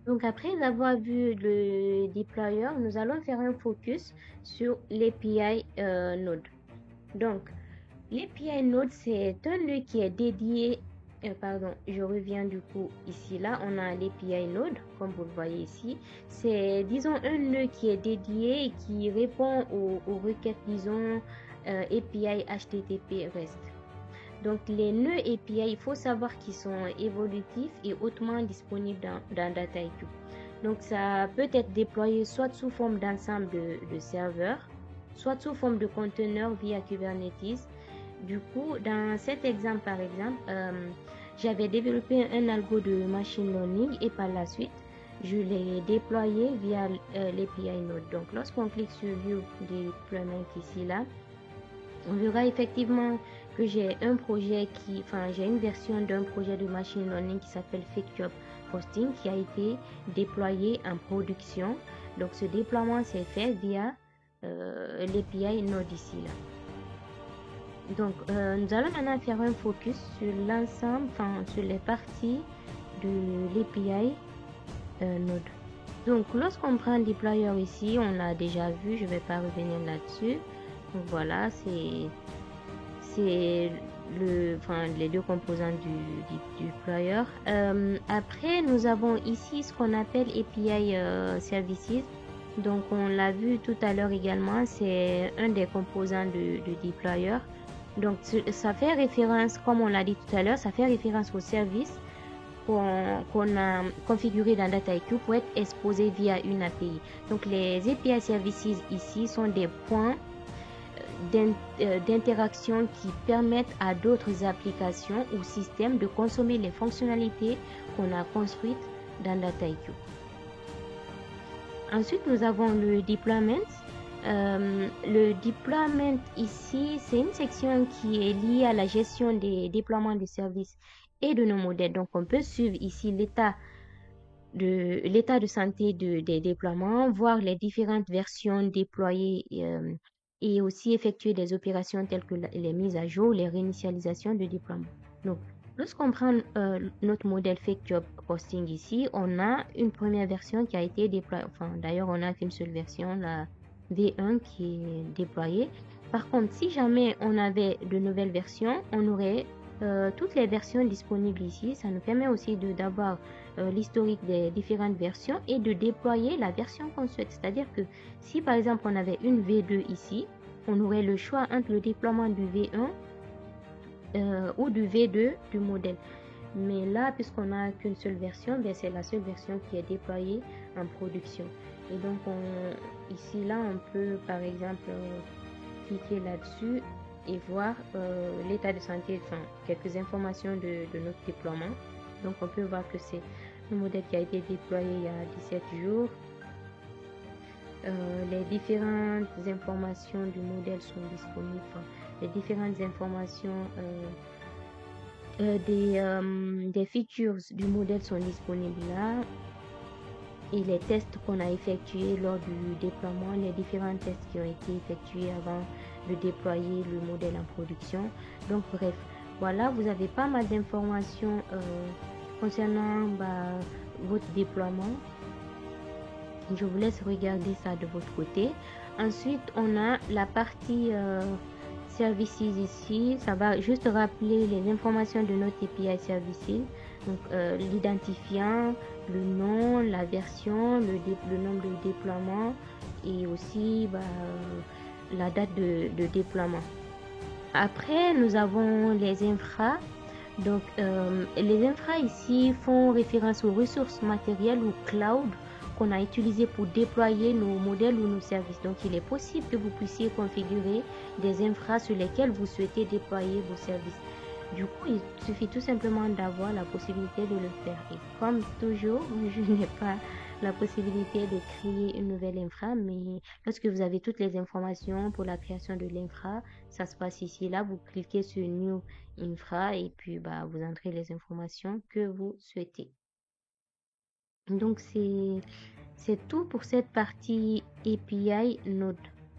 Donc après avoir vu le deployer, nous allons faire un focus sur l'API Node. Donc l'API Node, c'est un nœud qui est dédié, pardon, je reviens du coup ici, là, on a l'API Node, comme vous le voyez ici. C'est, disons, un nœud qui est dédié et qui répond aux requêtes, disons, API HTTP REST. Donc les nœuds API, il faut savoir qu'ils sont évolutifs et hautement disponibles dans Dataiku. Donc ça peut être déployé soit sous forme d'ensemble de serveurs, soit sous forme de conteneurs via Kubernetes. Du coup, dans cet exemple par exemple, j'avais développé un algo de machine learning et par la suite, je l'ai déployé via l'API Node. Donc lorsqu'on clique sur View Deployment ici là, on verra effectivement que j'ai un projet j'ai une version d'un projet de machine learning qui s'appelle FakeJob Hosting qui a été déployé en production. Donc ce déploiement s'est fait via l'API Node ici là. Donc nous allons maintenant faire un focus sur l'ensemble, sur les parties de l'API Node. Donc lorsqu'on prend un deployer ici, on l'a déjà vu, je ne vais pas revenir là-dessus. Donc voilà, c'est les deux composants du deployer. Après, nous avons ici ce qu'on appelle API Services. Donc, on l'a vu tout à l'heure également, c'est un des composants du deployer. Donc, ça fait référence, comme on l'a dit tout à l'heure, ça fait référence au service qu'on a configuré dans Dataiku pour être exposé via une API. Donc, les API Services ici sont des points d'interaction qui permettent à d'autres applications ou systèmes de consommer les fonctionnalités qu'on a construites dans Dataiku. Ensuite, nous avons le deployment. Le deployment ici, c'est une section qui est liée à la gestion des déploiements de services et de nos modèles. Donc, on peut suivre ici l'état de santé des déploiements, voir les différentes versions déployées et aussi effectuer des opérations telles que les mises à jour, les réinitialisations de déploiement. Donc, lorsqu'on prend notre modèle FakeJob Hosting ici, on a une première version qui a été déployée. D'ailleurs, on n'a qu'une seule version, la V1 qui est déployée. Par contre, si jamais on avait de nouvelles versions, on aurait toutes les versions disponibles ici. Ça nous permet aussi d'avoir l'historique des différentes versions et de déployer la version qu'on souhaite. C'est-à-dire que si par exemple on avait une V2 ici, on aurait le choix entre le déploiement du V1 ou du V2 du modèle. Mais là, puisqu'on n'a qu'une seule version, c'est la seule version qui est déployée en production. Et donc ici, là, on peut par exemple cliquer là-dessus et voir l'état de santé, quelques informations de notre déploiement. Donc on peut voir que c'est le modèle qui a été déployé il y a 17 jours. Les différentes informations du modèle sont disponibles. Les différentes informations des features du modèle sont disponibles là. Et les tests qu'on a effectués lors du déploiement, les différents tests qui ont été effectués avant de déployer le modèle en production. Donc bref, voilà, vous avez pas mal d'informations concernant votre déploiement. Je vous laisse regarder ça de votre côté. Ensuite, on a la partie services ici. Ça va juste rappeler les informations de notre API Services. Donc, l'identifiant, le nom, la version, le nombre de déploiement et aussi la date de déploiement. Après, nous avons les infras. Donc, les infras ici font référence aux ressources matérielles ou cloud qu'on a utilisé pour déployer nos modèles ou nos services. Donc, il est possible que vous puissiez configurer des infras sur lesquelles vous souhaitez déployer vos services. Du coup, il suffit tout simplement d'avoir la possibilité de le faire. Et comme toujours, je n'ai pas la possibilité de créer une nouvelle infra, mais lorsque vous avez toutes les informations pour la création de l'infra, ça se passe ici. Là, vous cliquez sur New Infra et puis vous entrez les informations que vous souhaitez. Donc, c'est tout pour cette partie API Node.